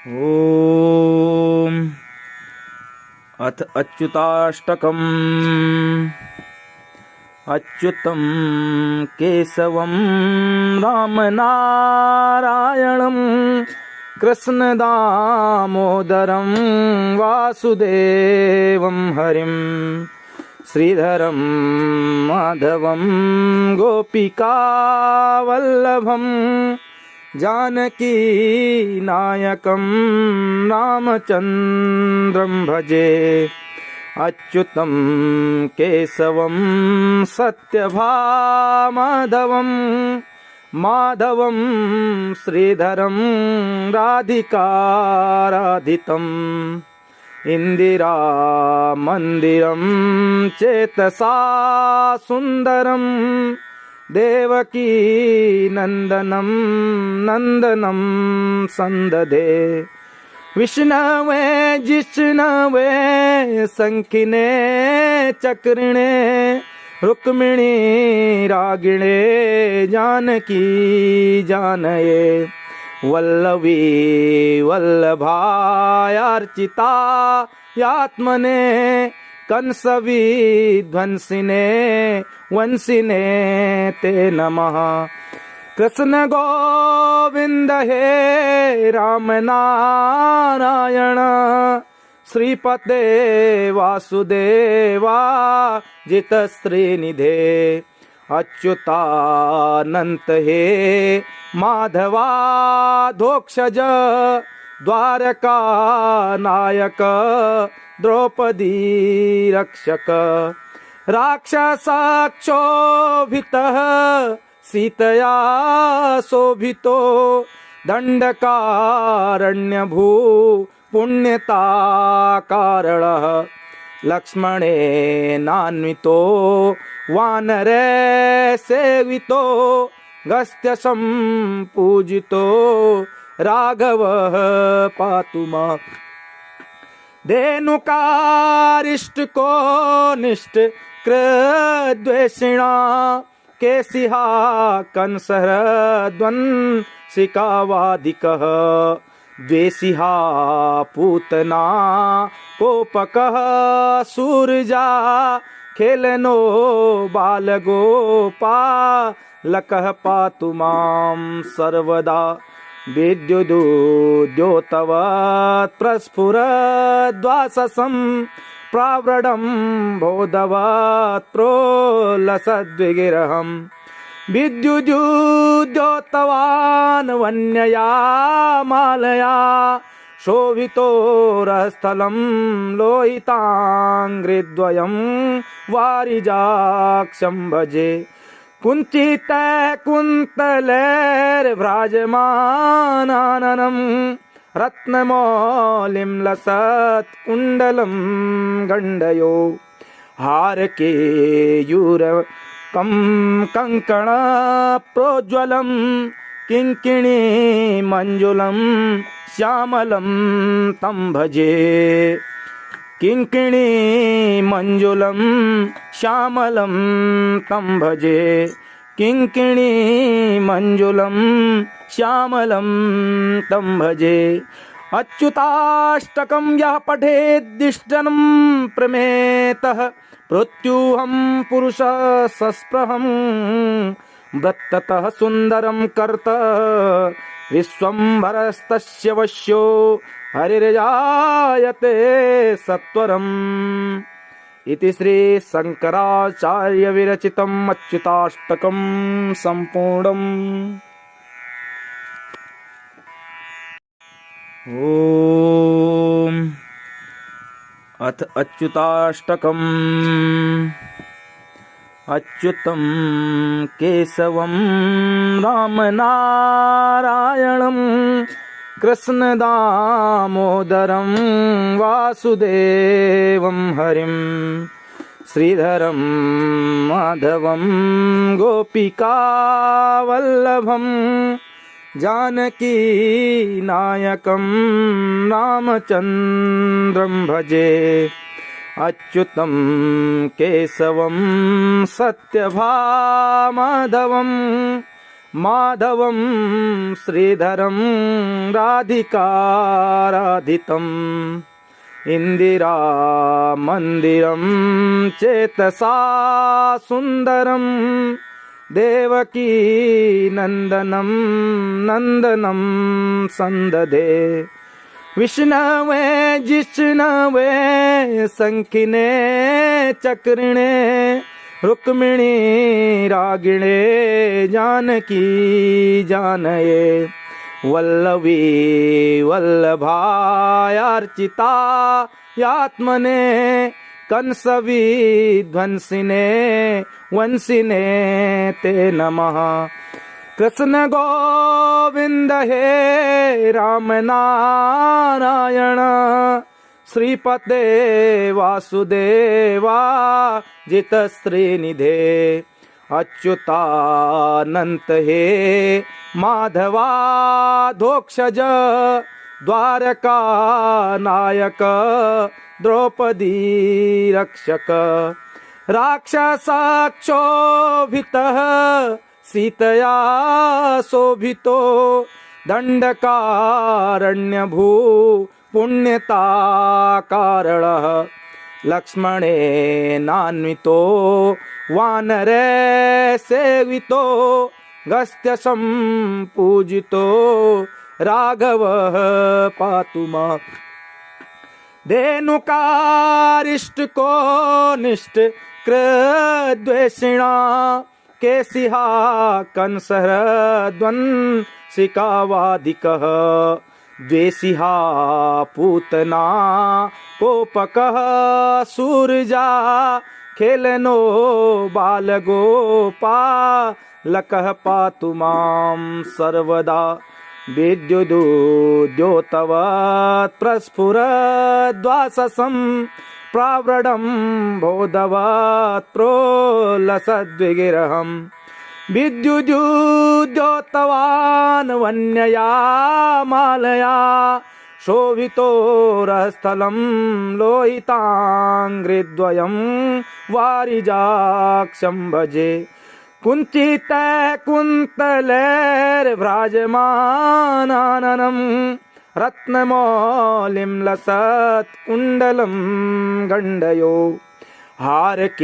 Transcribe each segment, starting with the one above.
ॐ अथ अच्युताष्टकम्। अच्युतं केशवं रामनारायणं कृष्णदामोदरं वासुदेवं हरिं श्रीधरं माधवं गोपिकावल्लभं जानकी नायकं रामचन्द्रं भजे। अच्युतं केशवं सत्यभामाधवं माधवं श्रीधरं राधिकाराधितम् इन्दिरामन्दिरं चेतसा सुन्दरं देवकी नन्दनं नन्दनं सन्ददे। विष्णवे जिष्णवे शङ्खिने चक्रिणे रुक्मिणी रागिणे जानकी जानये। वल्लवी वल्लभायार्चिता यात्मने कंसविध्वंसिने वंसिने ते नमः। कृष्ण गोविंद हे राम नारायण श्रीपते वासुदेवा जित श्रीनिधे। अच्युतानंत हे माधवा धोक्षज द्वारका नायक द्रौपदी रक्षक। राक्षसक्षोभितः सीतया शोभितो दंडकारण्यभू पुण्यता कारणः। लक्ष्मणेनान्वितो वानरे सेवितो गस्त्यसं पूजितो राघवः पातु माम्। धेनुकारिष्टको निष्ठ कृद्वेषिणा केशिहा कंसहरद्वंसिकावादिकः। द्वेषिहा पूतना कोपकः सूर्या खेलनो बालगोपालकः पातु मां सर्वदा। विद्युद्योतवत् प्रस्फुरद्वाससं प्रावृडं बोधवत् प्रोलसद्विगिरहम्। विद्युद्योतवान् वन्यया मालया शोभितो रहस्थलं लोहिताङ्घ्रिद्वयं वारिजाक्षं भजे। कुञ्चित कुन्तलैर्भ्राजमानाननं रत्नमौलिं लसत् कुण्डलं गण्डयो। हारकेयूरकं कङ्कण प्रोज्वलं किङ्किणी मञ्जुलं श्यामलं तं भजे। किङ्किणी मञ्जुलं श्यामलं तं भजे। किङ्किणी मञ्जुलं श्यामलं तं भजे। अच्युताष्टकं यः पठेद्दिष्टनं प्रमेतः प्रत्यूहं पुरुषः सस्पृहं वृत्ततः सुन्दरं कर्त विश्वम्भरस्तस्य वश्यो हरिर्जायते सत्वरम्। इति श्री शंकराचार्य विरचितम् अच्युताष्टकं सम्पूर्णम्। ॐ अथ अच्युताष्टकम्। अच्युतं केशवं रामनारायणं कृष्णदामोदरं वासुदेवं हरिं श्रीधरं माधवं गोपिकावल्लभं जानकी नायकं रामचन्द्रं भजे। अच्युतं केशवं सत्यभामाधवं माधवं श्रीधरं राधिकाराधितम् इन्दिरामन्दिरं चेतसा सुन्दरं देवकी नन्दनं नन्दनं सन्ददे विष्णवे जिष्णवे शङ्खिने चक्रिणे रुक्मिणी रागिणे जानकी जानये वल्लवी वल्लभायार्चिता यात्मने कंसविध्वंसिने वंसिने ते नमः कृष्ण गोविंद हे राम नारायण श्रीपते वासुदेवा जित श्रीनिधे अच्युतानंत हे माधवा धोक्षज द्वारका नायक द्रौपदी रक्षक राक्षसक्षोभितः सीतया शोभितो दंडकारण्यभू पुण्यता कारणः लक्ष्मणेनान्वितो वानरे सेवितो गस्त्यसं पूजितो राघवः पातु मां धेनुकारिष्टको निष्ठ कृद्वेषिणा केशिहा कंसहरद्वंसिकावादिकः द्वेषिहा पूतना कोपकः सूर्या खेलनो बालगोपालकः पातु मां सर्वदा विद्युद्योतवत् प्रस्फुरद्वाससं प्राव्रडं बोधवत् प्रोलसद्विगिरहम् विद्युद्योतवान् वन्यया मालया शोभितो रहस्थलं लोहिताङ्घ्रिद्वयं वारिजाक्षं भजे कुञ्चिते कुन्तलैर्व्राजमानाननं रत्नमौलिं लसत् कुण्डलं गण्डयो हारकेयूरकं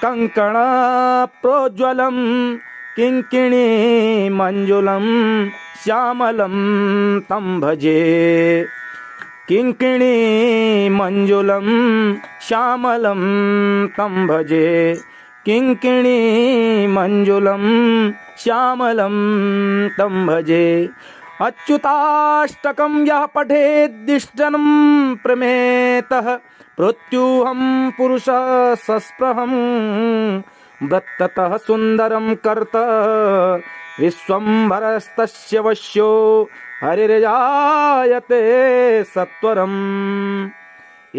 कङ्कण प्रोज्वलं किङ्किणी मञ्जुलं श्यामलं तं भजे किङ्किणी मञ्जुलं श्यामलं तं भजे किङ्किणी मञ्जुलं श्यामलं तं भजे अच्युताष्टकं यः पठेद्दिष्टनं प्रमेतः मृत्युहं पुरुषः सस्पृहं वृत्ततः सुन्दरं कर्त विश्वम्भरस्तस्य वश्यो हरिर्जायते सत्वरम्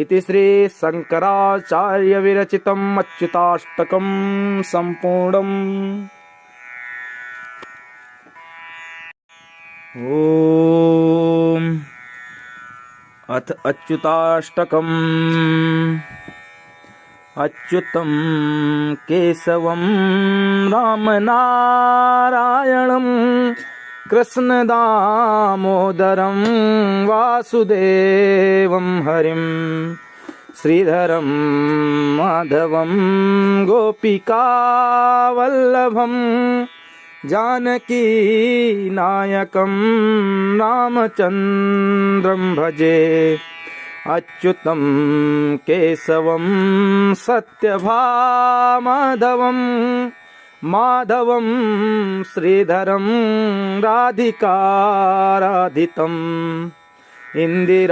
इति श्री शंकराचार्य विरचितम् अच्युताष्टकं सम्पूर्णम्। ओम अथ अच्युताष्टकम्। अच्युतं केशवं रामनारायणं कृष्णदामोदरं वासुदेवं हरिं श्रीधरं माधवं गोपिकावल्लभं जानकी नायकं रामचन्द्रं भजे अच्युतं केशवं सत्यभामाधवं माधवं श्रीधरं राधिकाराधितम् इन्दिरामन्दिरं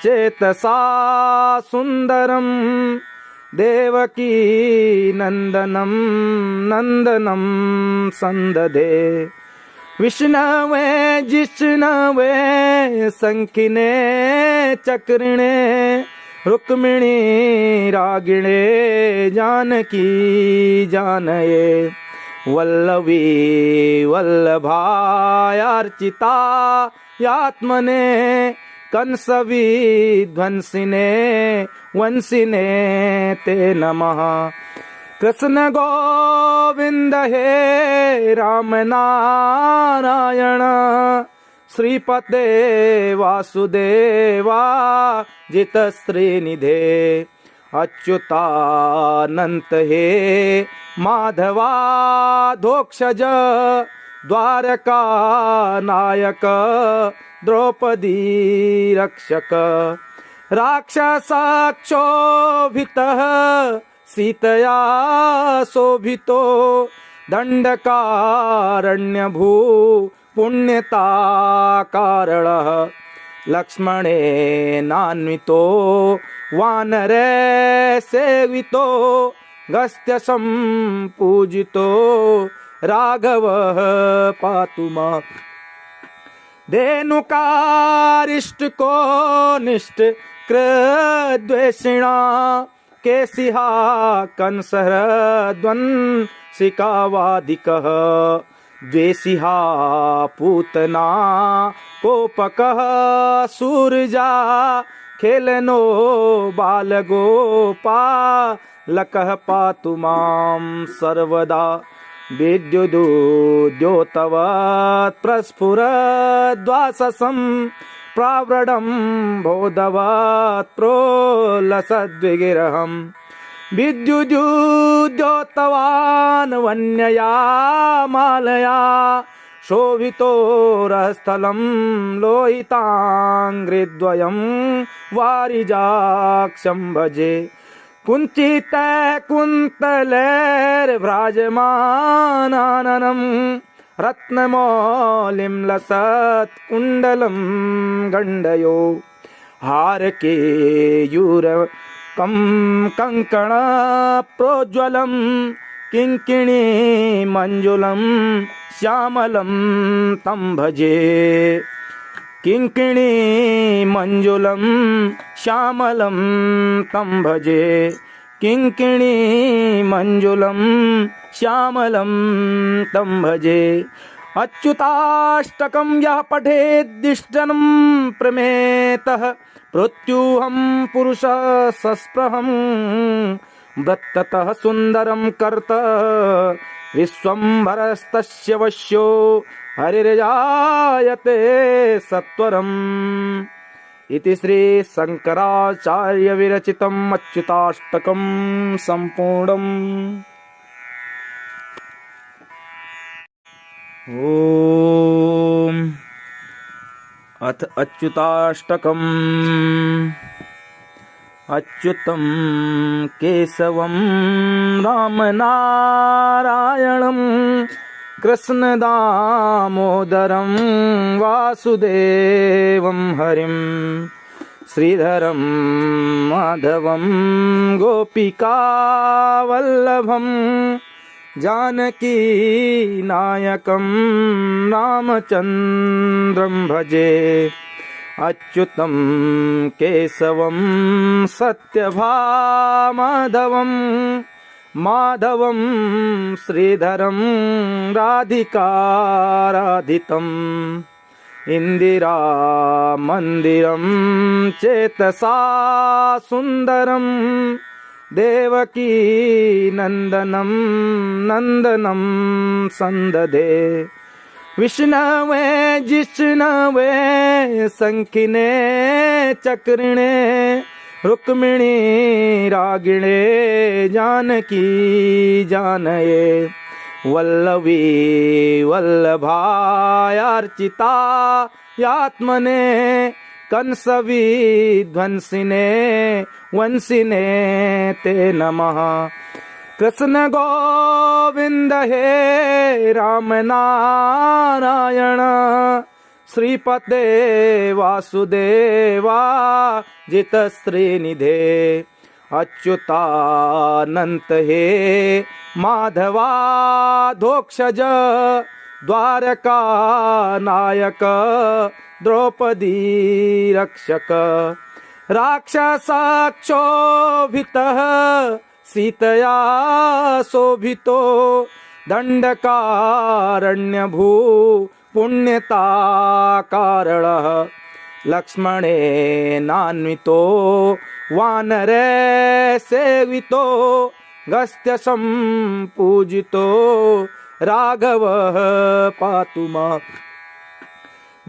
चेतसा सुन्दरं देवकी नन्दनं नन्दनं सन्ददे विष्णवे जिष्णवे शङ्खिने चक्रिणे रुक्मिणी रागिणे जानकी जानये वल्लवी वल्लभायार्चिता यात्मने कंसविध्वंसिने वंसिने ते नमः कृष्ण गोविंद हे राम नारायण श्रीपते वासुदेवा जित श्रीनिधे अच्युतानंत हे माधवा धोक्षज द्वारका नायक द्रौपदी रक्षक राक्षसक्षोभितः सीतया शोभितो दंडकारण्यभू पुण्यता कारणः लक्ष्मणेनान्वितो वानरे सेवितो गस्त्यसं पूजितो राघवः पातु मां धेनुकारिष्टको निष्ठ कृद्वेषिणा केशिहा कंसहरद्वंसिकावादिकः द्वेषिहा पूतना कोपकः सूर्या खेलनो बालगोपालकः पातु मां सर्वदा विद्युदुद्योतवत् प्रस्फुरद्वाससं प्रावृडं बोधवत् प्रोलसद्विगिरहम् विद्युदुद्योतवान् वन्यया मालया शोभितो रहस्थलं लोहिताङ्घ्रिद्वयं वारिजाक्षं भजे कुञ्चिते कुन्तलैर्व्राजमानाननं रत्नमौलिं लसत् कुण्डलं गण्डयो हारकेयूरकं कङ्कणप्रोज्ज्वलं किङ्किणी मञ्जुलं श्यामलं तं भजे किङ्किणी मञ्जुलं श्यामलं तं भजे किङ्किणी मञ्जुलं श्यामलं तं भजे अच्युताष्टकं यः पठेद्दिष्टनं प्रमेतः प्रत्यूहं पुरुषः सस्पृहं वृत्ततः सुन्दरं कर्त विश्वम्भरस्तस्य वश्यो हरिर्जायते सत्वरम् इति श्री शंकराचार्य विरचितम् अच्युताष्टकं सम्पूर्णम्। ओम अथ अच्युताष्टकम्। अच्युतं केशवं रामनारायणं कृष्णदामोदरं वासुदेवं हरिं श्रीधरं माधवं गोपिकावल्लभं जानकी नायकं रामचन्द्रं भजे अच्युतं केशवं सत्यभामाधवं माधवं श्रीधरं राधिकाराधितम् इन्दिरामन्दिरं चेतसा सुन्दरं देवकी नन्दनं नन्दनं सन्ददे विष्णवे जिष्णवे शङ्खिने चक्रिणे रुक्मिणी रागिणे जानकी जानये वल्लवी वल्लभायार्चिता यात्मने कंसविध्वंसिने वंसिने ते नमः। कृष्ण गोविंद हे राम नारायण श्रीपते वासुदेवा जित श्रीनिधे अच्युतानंत हे माधवा धोक्षज द्वारका नायक द्रौपदी रक्षक राक्षसक्षोभितः सीतया शोभितो दंडकारण्यभू पुण्यता कारणः लक्ष्मणेनान्वितो वानरे सेवितो गस्त्यसं पूजितो राघवः पातु माम्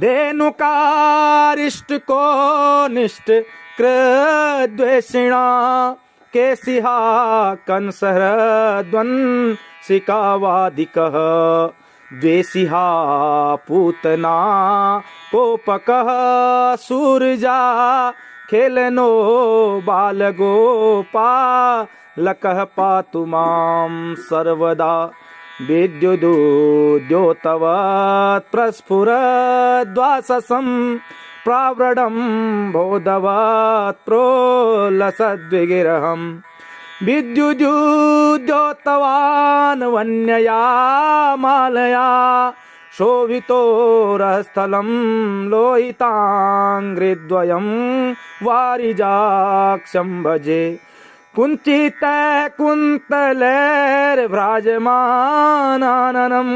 धेनुकारिष्टको निष्ठ कृद्वेषिणा केशिहा कंसहरद्वंसिकावादिकः द्वेषिहा पूतना कोपकः सूर्या खेलनो बालगोपालकः पातु मां सर्वदा विद्युदुद्योतवत् प्रस्फुरद्वाससं प्रावृडं बोधवत् प्रोलसद्विगिरहम् विद्युदुद्योतवान् वन्यया मालया शोभितोरस्थलं लोहिताङ्घ्रिद्वयं वारिजाक्षं भजे कुञ्चितकुन्तलैर्भ्राजमानाननं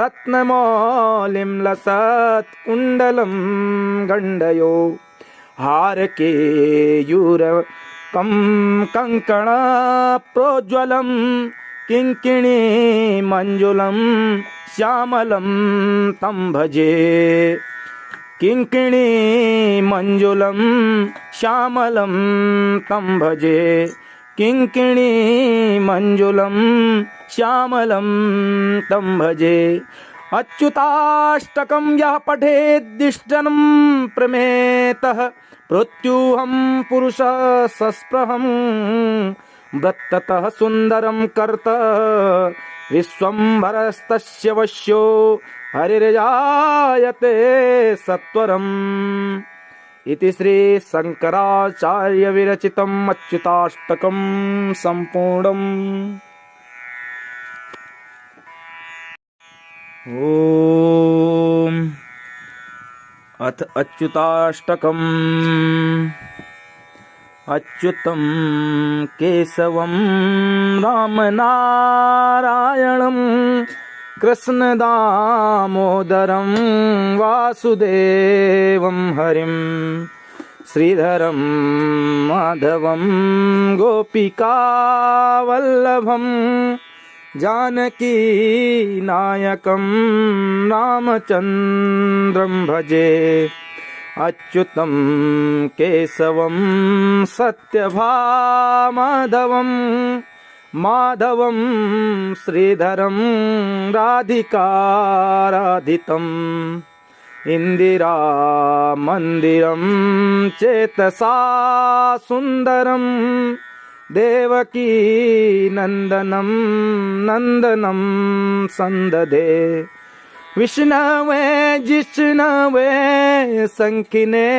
रत्नमौलिं लसत्कुण्डलं गण्डयो हारकेयूरकं कङ्कणप्रोज्ज्वलं किङ्किणीमञ्जुलं श्यामलं तं भजे किङ्किणीमञ्जुलं श्यामलं तं भजे किङ्किणीमञ्जुलं श्यामलं तं भजे अच्युताष्टकं यः पठेद्दिष्टनं प्रमेतः मृत्युहं पुरुषः सस्पृहं वृत्ततः सुन्दरं कर्त विश्वम्भरस्तस्य वश्यो हरिर्जायते सत्वरम् इति श्री शंकराचार्य विरचितम् अच्युताष्टकं सम्पूर्णम्। ओम अथ अच्युताष्टकम्। अच्युतं केशवं रामनारायणं कृष्णदामोदरं वासुदेवं हरिं श्रीधरं माधवं गोपिकावल्लभं जानकी नायकं रामचन्द्रं भजे अच्युतं केशवं सत्यभामाधवं माधवं श्रीधरं राधिकाराधितम् इन्दिरामन्दिरं चेतसा सुन्दरं देवकी नन्दनं नन्दनं सन्ददे विष्णवे जिष्णवे शङ्खिने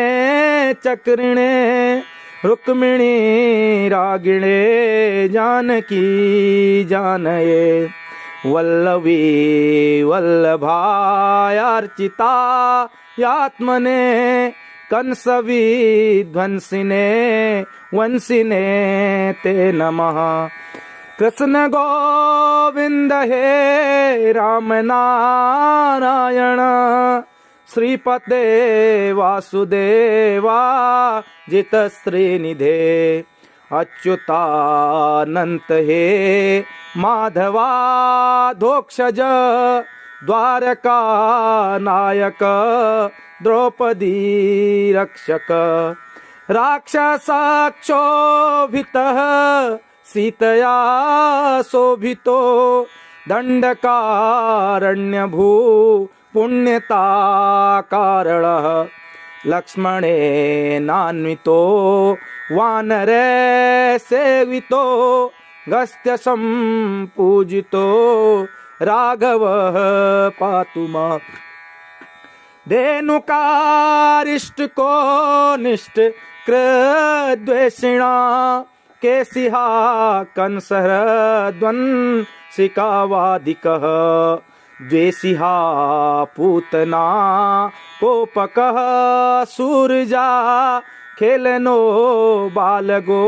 चक्रिणे रुक्मिणी रागिणे जानकी जानये वल्लवी वल्लभायार्चिता यात्मने कंसविध्वंसिने वंसिने ते नमः कृष्ण गोविंद हे राम नारायण श्रीपते वासुदेवा जित श्रीनिधे अच्युतानंत हे माधवा धोक्षज द्वारका नायक द्रौपदी रक्षक राक्षसक्षोभितः सीतया शोभितो दंडकारण्यभू पुण्यताकारणः लक्ष्मणेनान्वितो वानरे सेवितो गस्त्यसं पूजितो राघवः पातु माम् धेनुकारिष्टको निष्ठ कृद्वेषिणा केशिहा कंसहरद्वंसिकावादिकः द्वेषिहा पूतना कोपकः सूर्या खेलनो बालगोपालकः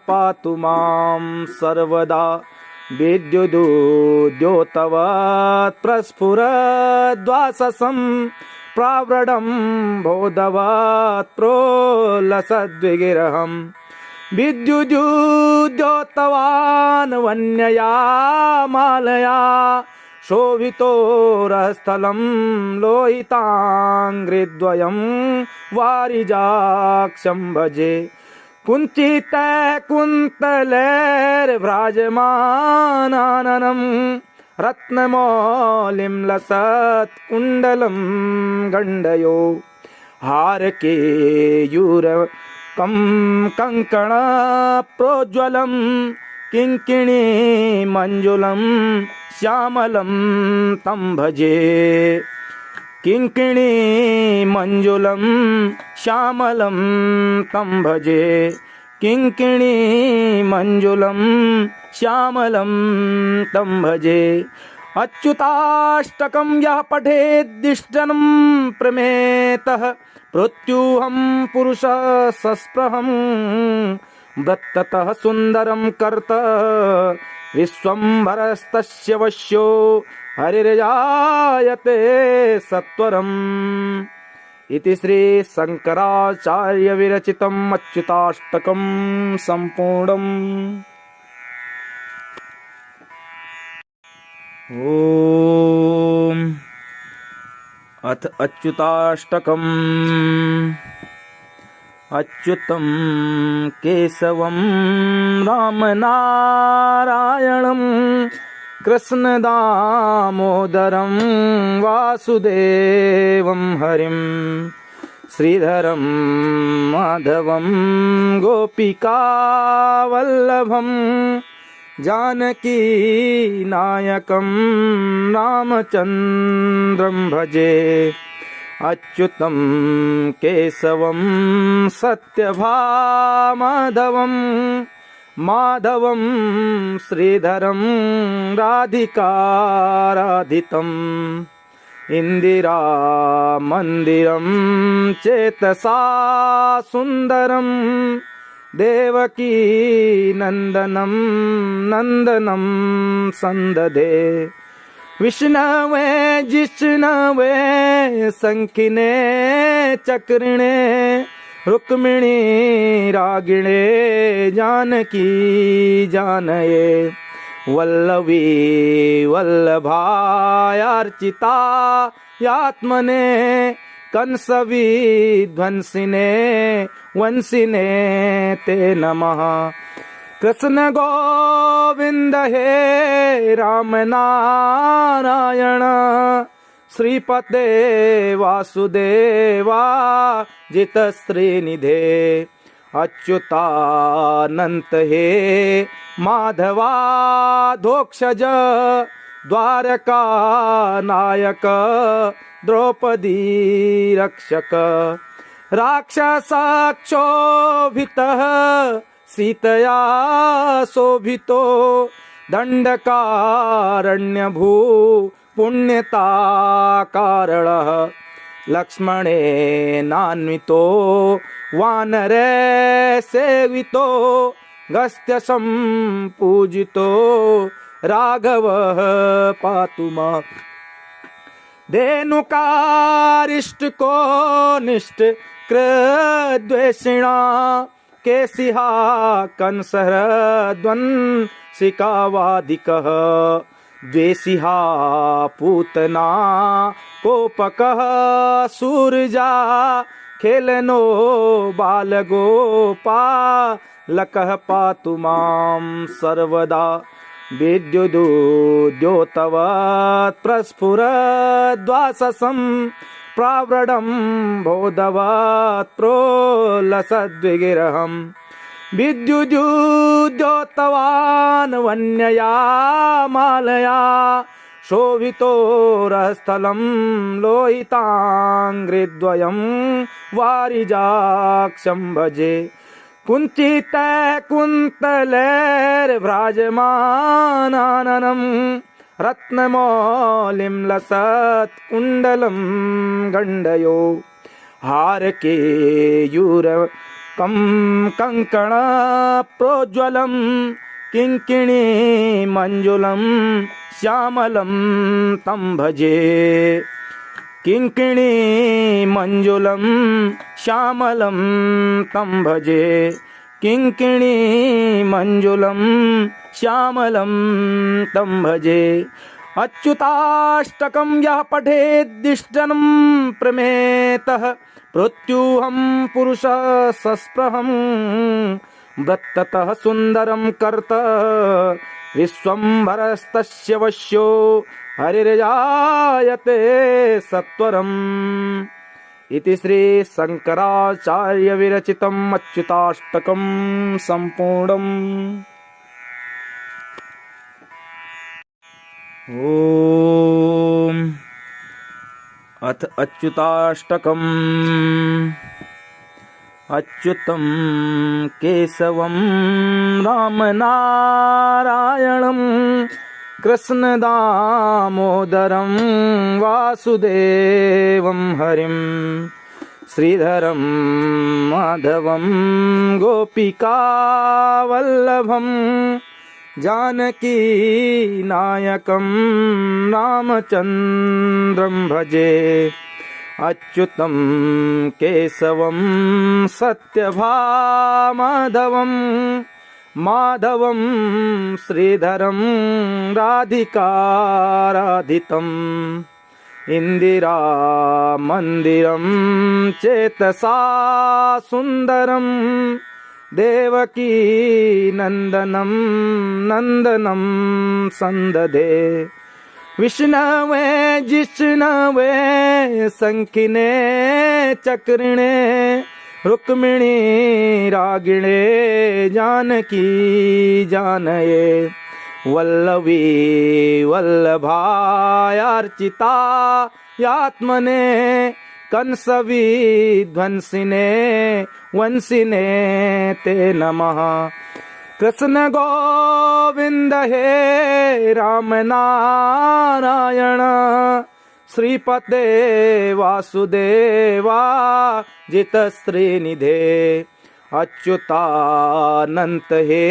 पातु मां सर्वदा विद्युदुद्योतवत् प्रस्फुरद्वाससं प्रावृडं बोधवत् प्रोलसद्विगिरहम् विद्युद्योतवान् वन्यया मालया शोभितोरस्थलं लोहिताङ्घ्रिद्वयं वारिजाक्षं भजे कुञ्चितकुन्तलैर्व्राजमानाननं रत्नमौलिं लसत्कुण्डलं गण्डयो हारकेयूरकं कङ्कणप्रोज्ज्वलं किङ्किणी मञ्जुलं श्यामलं तं भजे किङ्किणी मञ्जुलं श्यामलं तं भजे किङ्किणी मञ्जुलं श्यामलं तं भजे अच्युताष्टकं यः पठेद्दिष्टनं प्रमेतः मृत्युहं पुरुषः सस्पृहं वृत्ततः सुन्दरं कर्त विश्वम्भरस्तस्य वश्यो हरिर्जायते सत्वरम् इति श्री शंकराचार्य विरचितम् अच्युताष्टकं सम्पूर्णम्। ओम अथ अच्युताष्टकम्। अच्युतं केशवं रामनारायणं कृष्णदामोदरं वासुदेवं हरिं श्रीधरं माधवं गोपिकावल्लभं जानकी नायकं रामचन्द्रं भजे अच्युतं केशवं सत्यभामाधवं माधवं श्रीधरं राधिकाराधितम् इन्दिरामन्दिरं चेतसा सुन्दरं देवकी नन्दनं नन्दनं सन्ददे विष्णवे जिष्णवे शङ्खिने चक्रिणे रुक्मिणी रागिणे जानकी जानये वल्लवी वल्लभायार्चिता यात्मने कंसविध्वंसिने वंसिने ते नमः कृष्ण गोविंद हे राम नारायण श्रीपते वासुदेवा जित श्रीनिधे अच्युतानंत हे माधवा धोक्षज द्वारका नायक द्रौपदी रक्षक राक्षसक्षोभितः सीतया शोभितो दंडकारण्यभू पुण्यता कारणः लक्ष्मणेनान्वितो वानरे सेवितो गस्त्यसं पूजितो राघवः पातु मां धेनुकारिष्टको निष्ठ कृद्वेषिणा केशिहा कंसहरद्वंसिकावादिकः द्वेषिहा पूतना कोपकः सूरजा खेलनो बालगोपालकः पातु मां सर्वदा विद्युद्योतवत् प्रस्फुरद्वाससं प्रावृडं बोधवत् प्रोलसद्विगिरहम् विद्युद्योतवान् वन्यया मालया शोभितोरस्थलं लोहिताङ्घ्रिद्वयं वारिजाक्षं भजे कुञ्चितकुन्तलैर्व्राजमानाननं रत्नमौलिं लसत्कुण्डलं गण्डयो हारकेयूरकं कङ्कणप्रोज्ज्वलं किङ्किणी मञ्जुलं श्यामलं तं भजे किङ्किणी मञ्जुलं श्यामलं तं भजे किङ्किणी मञ्जुलं श्यामलं तं भजे अच्युताष्टकं यः पठेद्दिष्टनं प्रमेतः मृत्युहं पुरुषः सस्पृहं वृत्ततः सुन्दरं कर्त विश्वम्भरस्तस्य वश्यो हरिर्जायते सत्वरम् इति श्री शंकराचार्य विरचितम् अच्युताष्टकं सम्पूर्णम्। ओम अथ अच्युताष्टकम्। अच्युतं केशवं रामनारायणं कृष्णदामोदरं वासुदेवं हरिं श्रीधरं माधवं गोपिकावल्लभं जानकी नायकं रामचन्द्रं भजे अच्युतं केशवं सत्यभामाधवं माधवं श्रीधरं राधिकाराधितम् इन्दिरामन्दिरं चेतसा सुन्दरं देवकी नन्दनं नन्दनं सन्ददे विष्णवे जिष्णवे शङ्खिने चक्रिणे रुक्मिणी रागिणे जानकी जानये वल्लवी वल्लभायार्चिता यात्मने कंसविध्वंसिने वंसिने ते नमः कृष्ण गोविंद हे राम नारायण श्रीपते वासुदेवा जित श्रीनिधे अच्युतानंत हे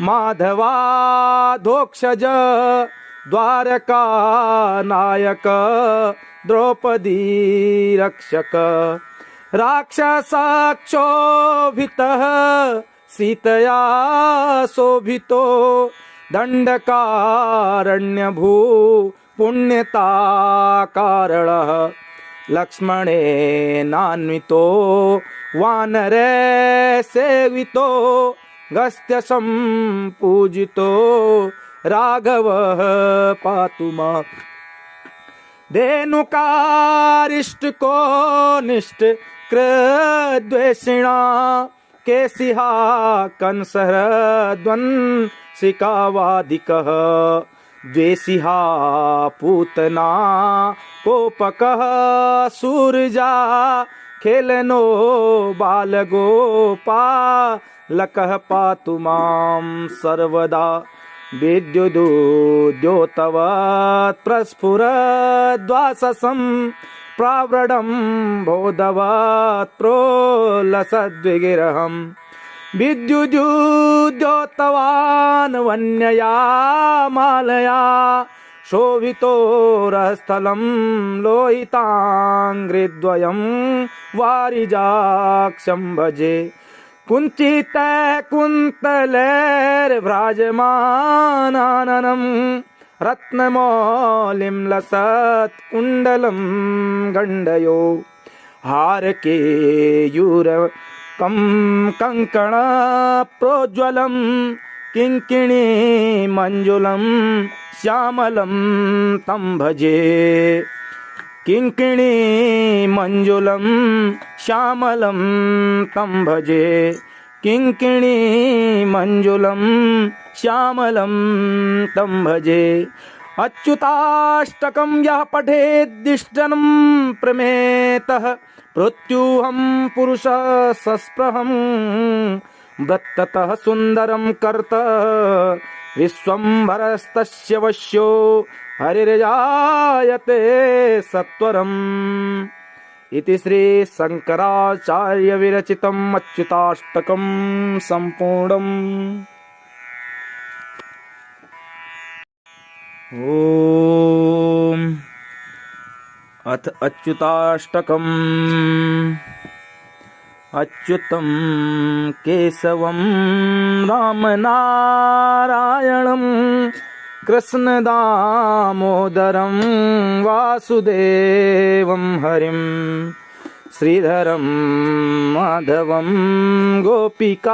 माधवा धोक्षज द्वारका नायक द्रौपदी रक्षक राक्षसक्षोभितः सीतया शोभितो दंडकारण्यभू पुण्यता कारणः लक्ष्मणेनान्वितो वानरे सेवितो गस्त्यसं पूजितो राघवः पातु मां धेनुकारिष्टको निष्ठ कृद्वेषिणा केशिहा कंसहद्वंसिकावादिकः द्वेषिहा पूतना कोपकः सूर्या खेलनो बालगोपालकः पातु मां सर्वदा विद्युद्योतवत् प्रस्फुरद्वाससं प्रावृडं बोधवत् प्रोलसद्विगिरहम् विद्युद्योतवान् वन्यया मालया शोभितो रहस्थलं लोहिताङ्घ्रिद्वयं वारिजाक्षं भजे कुञ्चिते कुन्तलैर्भ्राजमानाननं रत्नमौलिं लसत् कुण्डलं गण्डयो हारकेयूरकं कङ्कण प्रोज्वलं किङ्किणी मञ्जुलं श्यामलं तं भजे किङ्किणी मञ्जुलं श्यामलं तं भजे किङ्किणी मञ्जुलं श्यामलं तं भजे अच्युताष्टकं यः पठेद्दिष्टनं प्रमेतः मृत्युहं पुरुषः सस्पृहं वृत्ततः सुन्दरं कर्त विश्वम्भरस्तस्य वश्यो हरिर्जायते सत्वरम् इति श्री शंकराचार्य विरचितम् अच्युताष्टकं सम्पूर्णम्। ओम अथ अच्युताष्टकम्। अच्युतं केशवं रामनारायणं कृष्णदामोदरं वासुदेवं हरिं श्रीधरं माधवं गोपिकावल्लभं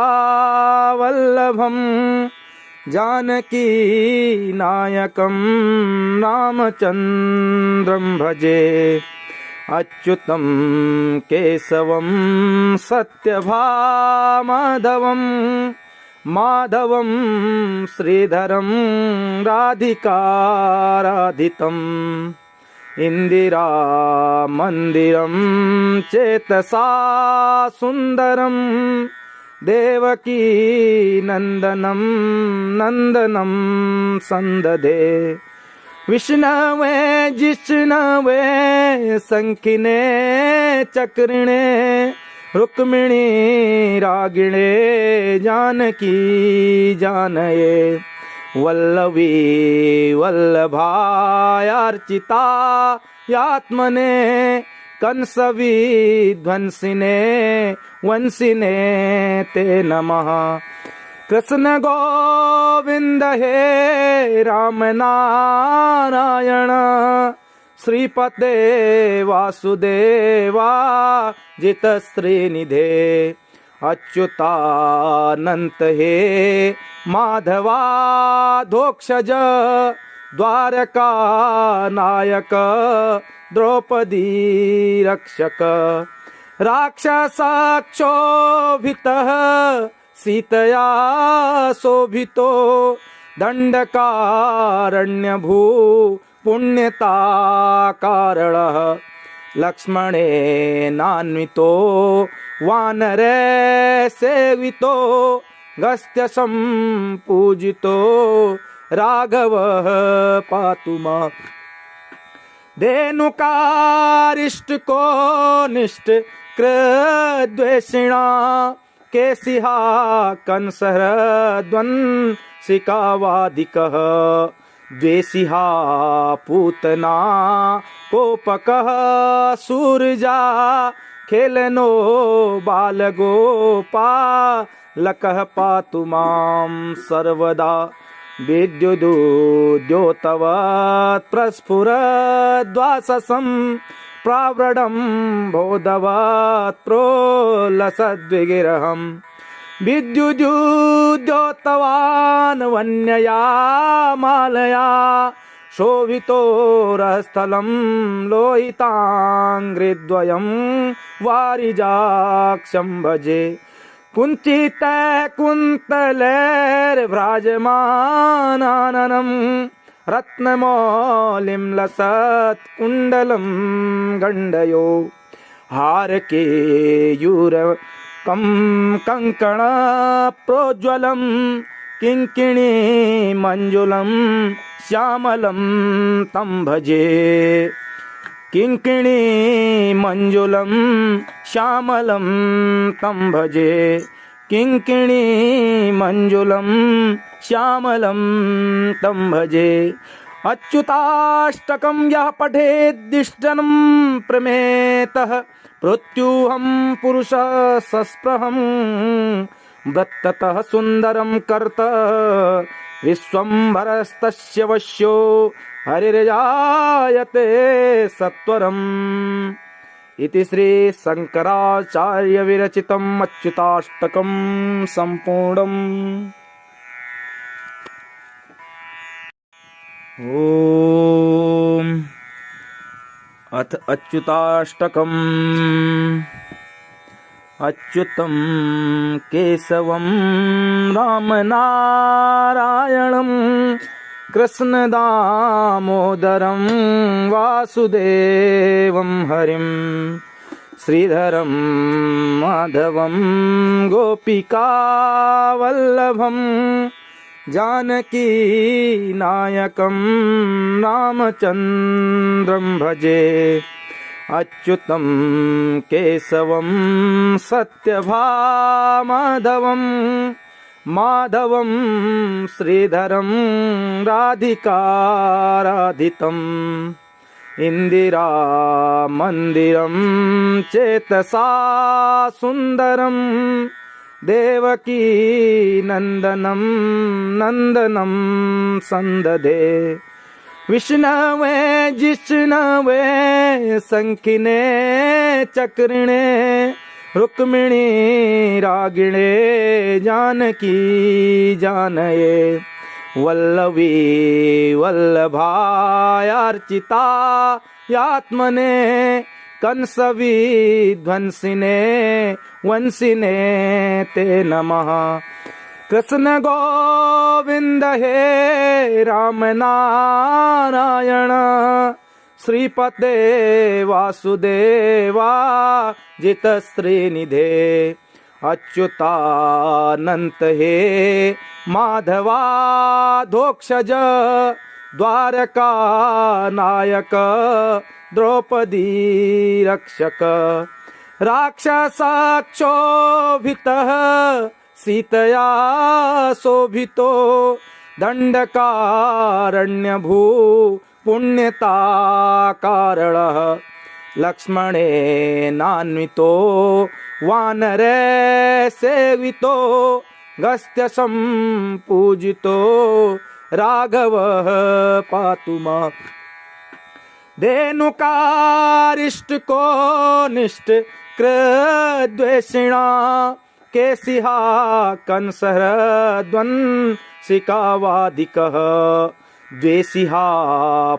जानकी नायकं रामचन्द्रं भजे अच्युतं केशवं सत्यभामाधवं माधवं श्रीधरं राधिकाराधितम् इन्दिरामन्दिरं चेतसा सुन्दरं देवकी नन्दनं नन्दनं सन्ददे विष्णवे जिष्णवे शङ्खिने चक्रिणे रुक्मिणी रागिणे जानकी जानये वल्लवी वल्लभायार्चिता यात्मने कंसविध्वंसिने वंसिने ते नमः कृष्ण गोविंद हे राम नारायण श्रीपते वासुदेवा जित श्रीनिधे अच्युतानंत हे माधवा धोक्षज द्वारका नायक द्रौपदी रक्षक राक्षसक्षोभितः सीतया शोभितो दंडकारण्यभू पुण्यताकारणः लक्ष्मणेनान्वितो वानरे सेवितो गस्त्यसं पूजितो राघवः पातु मां धेनुकारिष्टको निष्ठ कृद्वेषिणा केशिहा कंसहरद्वंसिकावादिकः द्वेषिहा पूतना कोपकः सूर्या खेलनो बालगोपालकः पातु मां सर्वदा विद्युदुद्योतवत् प्रस्फुरद्वाससं प्राव्रडं बोधवत् प्रोलसद्विगिरहं विद्युदुद्योतवान् वन्यया मालया शोभितोरस्थलं लोहिताङ्घ्रिद्वयं वारिजाक्षं भजे कुञ्चित कुन्तलैर्व्राजमानाननं रत्नमौलिं लसत् कुण्डलं गण्डयो हारकेयूरकं कङ्कण प्रोज्वलं किङ्किणी मञ्जुलं श्यामलं तं भजे किङ्किणी मञ्जुलं श्यामलं तं भजे किङ्किणी मञ्जुलं श्यामलं तं भजे अच्युताष्टकं यः पठेद्दिष्टनं प्रमेतः मृत्युहं पुरुषः सस्पृहं वृत्ततः सुन्दरं कर्त विश्वम्भरस्तस्य वश्यो हरिर्जायते सत्वरम् इति श्री शंकराचार्य विरचितम् अच्युताष्टकं सम्पूर्णम्। ओम अथ अच्युताष्टकम् अच्युतं केशवं रामनारायणं कृष्णदामोदरं वासुदेवं हरिं श्रीधरं माधवं गोपिकावल्लभं जानकी नायकं रामचन्द्रं भजे अच्युतं केशवं सत्यभामाधवं माधवं श्रीधरं राधिकाराधितम् इंदिरा मंदिरम चेतसा सुंदरम देवकी नंदनम नंदनम संददे विष्णवे जिष्णवे संकिने चक्रिणे रुक्मिणी रागिणे जानकी जानये वल्लवी वल्लभायार्चिता यात्मने कंसवी ध्वंसिने वंसिने ते नमः कृष्ण गोविंद हे राम नारायण श्रीपते वासुदेवा जित श्रीनिधे अच्युतानंत हे माधवा धोक्षज द्वारका नायक द्रौपदी रक्षक राक्षसक्षोभितः सीतया शोभितो दंडकारण्यभू पुण्यता कारणः लक्ष्मणेनान्वितो वानरे सेवितो गस्त्यसं पूजितो राघवः पातु मां धेनुकारिष्टको निष्ठ कृद्वेषिणा केशिहा कंसहरद्वंसिकावादिकः द्वेषिहा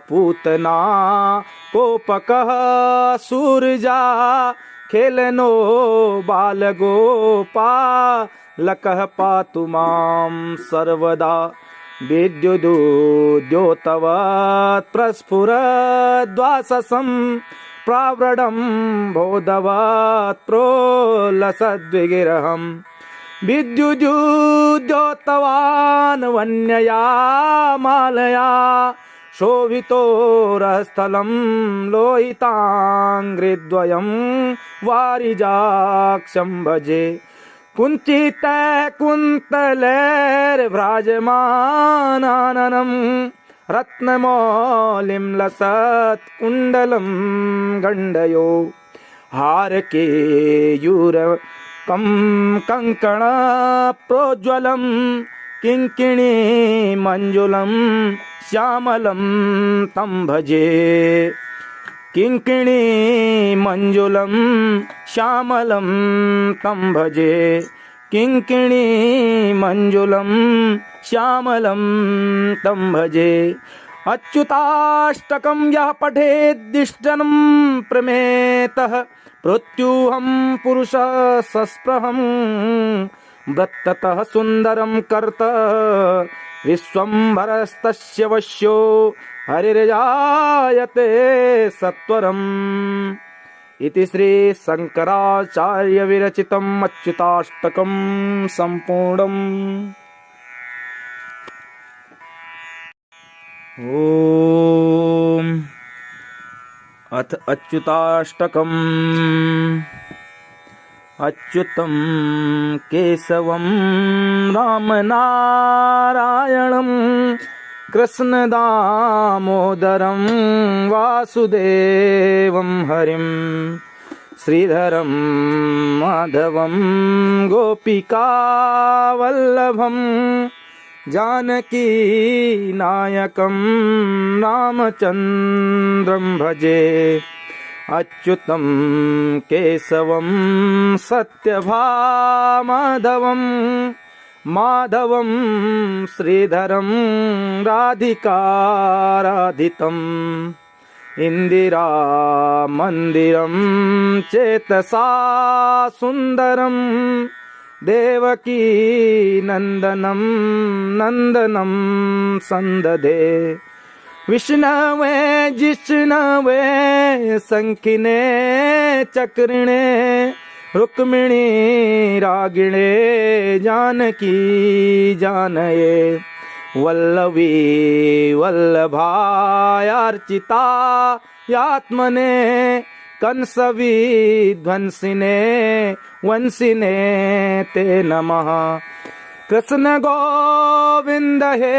पूतना कोपकः सूर्या खेलनो बालगोपालकः पातु मां सर्वदा विद्युदुद्योतवत् प्रस्फुरद्वाससं प्राव्रडं बोधवत् प्रोलसद्विगिरहम् विद्युद्योतवान् वन्यया मालया शोभितो रहस्थलं लोहिताङ्घ्रिद्वयं वारिजाक्षं भजे कुञ्चिते कुन्तलैर्व्राजमानाननं रत्नमौलिं लसत् कुण्डलं गण्डयो हारकेयूरकं कङ्कण प्रोज्वलं किङ्किणी मञ्जुलं श्यामलं तं भजे किङ्किणी मञ्जुलं श्यामलं तं भजे किङ्किणी मञ्जुलं श्यामलं तं भजे अच्युताष्टकं यः पठेद्दिष्टनं प्रमेतः मृत्युहं पुरुषः सस्पृहं वृत्ततः सुन्दरं कर्त विश्वम्भरस्तस्य वश्यो हरिर्जायते सत्वरम् इति श्री शंकराचार्य विरचितम् अच्युताष्टकं सम्पूर्णम्। ओम अथ अच्युताष्टकम्। अच्युतं केशवं रामनारायणं कृष्णदामोदरं वासुदेवं हरिं श्रीधरं माधवं गोपिकावल्लभं जानकी नायकं रामचन्द्रं भजे अच्युतं केशवं सत्यभामाधवं माधवं श्रीधरं राधिकाराधितम् इंदिरा मंदिरं चेतसा सुंदरं देवकी नंदनं नंदनं संददे विष्णवे जिष्णवे संकिने चक्रिणे रुक्मिणी रागिणे जानकी जानये वल्लवी वल्लभायार्चिता यात्मने कंसवी ध्वंसिने वंसिने ते नमः कृष्ण गोविंद हे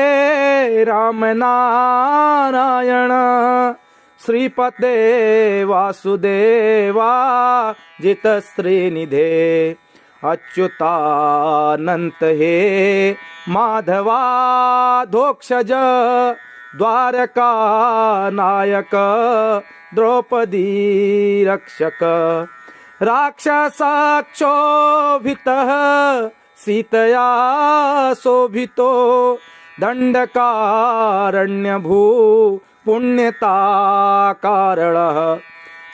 राम नारायण श्रीपते वासुदेवा जितश्रीनिधे अच्युतानंत हे माधवा धोक्षज द्वारका नायक द्रौपदी रक्षक राक्षसक्षोभितः सीतया शोभितो दंडकारण्यभू पुण्यता कारणः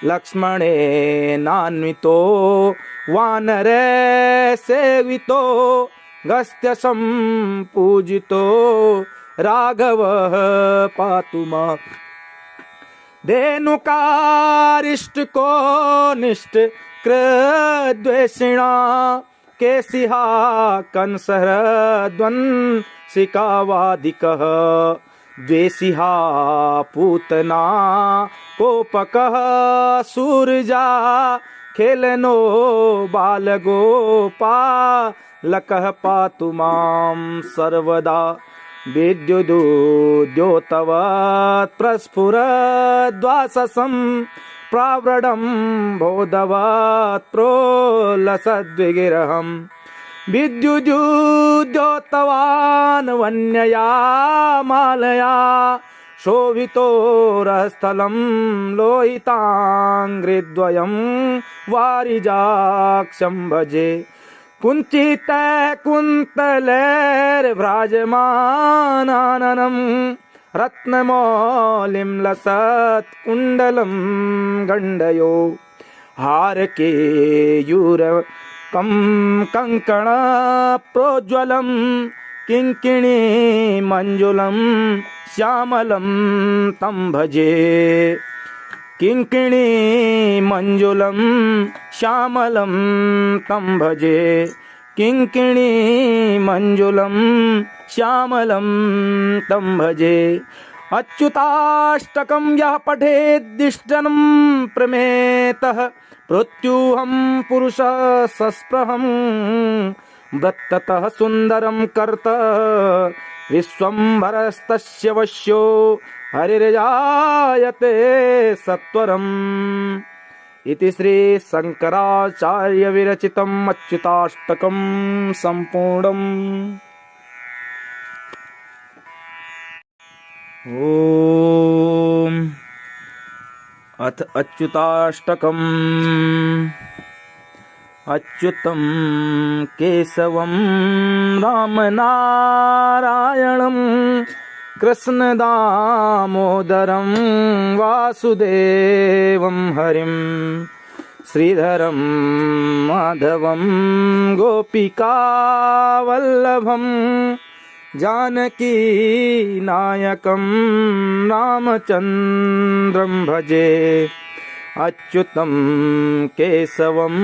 लक्ष्मणेनान्वितो वानरे सेवितो गस्त्यसं पूजितो राघवः पातु माम् धेनुकारिष्टको निष्ठ कृद्वेषिणा केशिहा कंसहरद्वंसिकावादिकः द्वेषिहा पूतना कोपकः सूर्या खेलनो बालगोपालकः पातु मां सर्वदा विद्युदुद्योतवत् प्रस्फुरद्वाससं प्रावृडं बोधवत् प्रोलसद्विगिरहम् विद्युदुद्योतवान् वन्यया मालया शोभितोरस्थलं लोहिताङ्घ्रिद्वयं वारिजाक्षं भजे कुञ्चित कुन्तलैर्व्राजमानाननं रत्नमौलिं लसत् कुण्डलं गण्डयो हारकेयूरकं कङ्कण प्रोज्वलं किङ्किणी मञ्जुलं श्यामलं तं भजे किङ्किणी मञ्जुलं श्यामलं तं भजे किङ्किणी मञ्जुलं श्यामलं तं भजे अच्युताष्टकं यः पठेद्दिष्टनं प्रमेतः मृत्युहं पुरुषः सस्पृहं वृत्ततः सुन्दरं कर्त विश्वम्भरस्तस्य वश्यो हरिर्जायते सत्वरम् इति श्री शंकराचार्य विरचितम् अच्युताष्टकं सम्पूर्णम्। ओम अथ अच्युताष्टकम्। अच्युतं केशवं रामनारायणं कृष्णदामोदरं वासुदेवं हरिं श्रीधरं माधवं गोपिकावल्लभं जानकी नायकं रामचन्द्रं भजे अच्युतं केशवं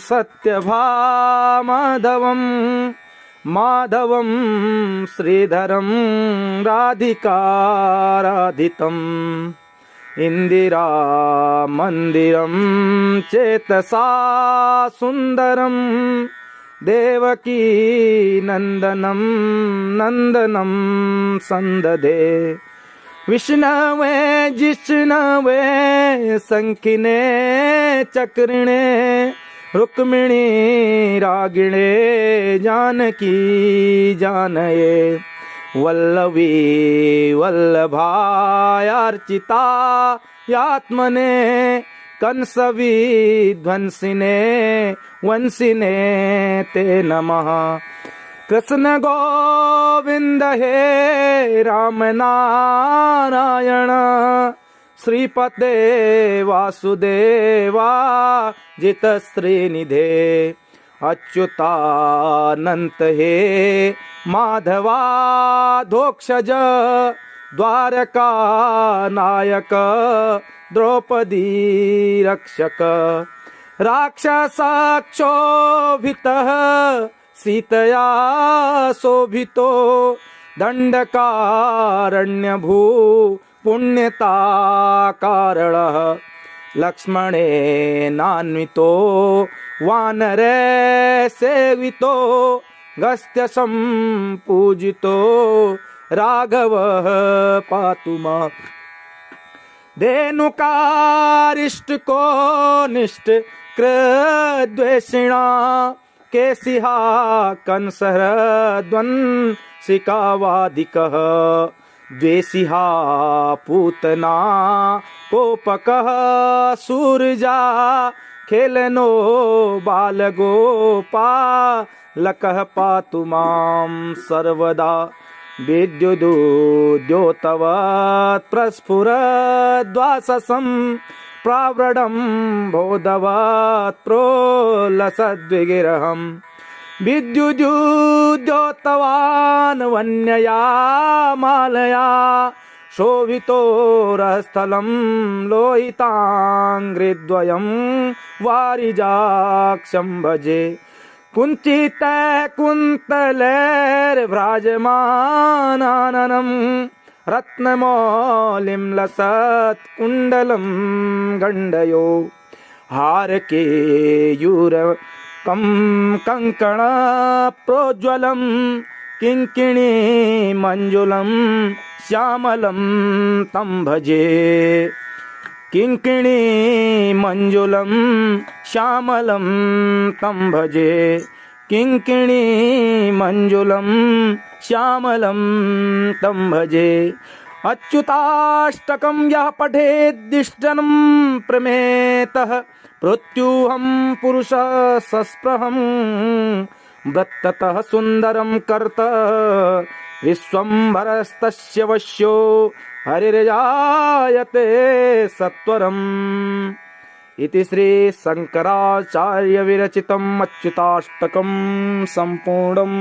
सत्यभामाधवं माधवं श्रीधरं राधिकाराधितम् इन्दिरामन्दिरं चेतसा सुन्दरं देवकी नन्दनं नन्दनं सन्ददे विष्णवे जिष्णवे शङ्खिने चक्रिणे रुक्मिणी रागिणे जानकी जानये वल्लवी वल्लभायार्चिता यात्मने कंसविध्वंसिने वंसिने ते नमः। कृष्ण गोविंद हे राम नारायण श्रीपते वासुदेवा जितश्रीनिधे अच्युतानंत हे माधवा धोक्षज द्वारका नायक द्रौपदी रक्षक राक्षसक्षोभितः सीतया शोभितो दंडकारण्यभू पुण्यता कारणः लक्ष्मणेनान्वितो वानरे सेवितो गस्त्यसं पूजितो राघवः पातु माम् धेनुकारिष्टको निष्ठ कृद्वेषिणा केशिहा कंसहृद्वंशिकावादिकः द्वेषिहा पूतना कोपकः सूर्या खेलनो बालगोपालकः पातु मां सर्वदा विद्युद्योतवत् प्रस्फुरद्वाससं प्रावृडं बोधवत् प्रोलसद्विगिरहम् विद्युद्योतवान् वन्यया मालया शोभितोरस्थलं लोहिताङ्घ्रिद्वयं वारिजाक्षं भजे कुञ्चितकुन्तलैर्भ्राजमानाननं रत्नमौलिं लसत्कुण्डलं गण्डयो हारकेयूरकं कङ्कणप्रोज्ज्वलं किङ्किणी मञ्जुलं श्यामलं तं भजे किङ्किणी मञ्जुलं श्यामलं तं भजे किङ्किणी मञ्जुलं श्यामलं तं भजे अच्युताष्टकं यः पठेद्दिष्टनं प्रमेतः मृत्युहं पुरुषः सस्पृहं वृत्ततः सुन्दरं कर्त विश्वम्भरस्तस्य वश्यो हरिर्जायते सत्वरम् इति श्री शंकराचार्य विरचितम् अच्युताष्टकं सम्पूर्णम्।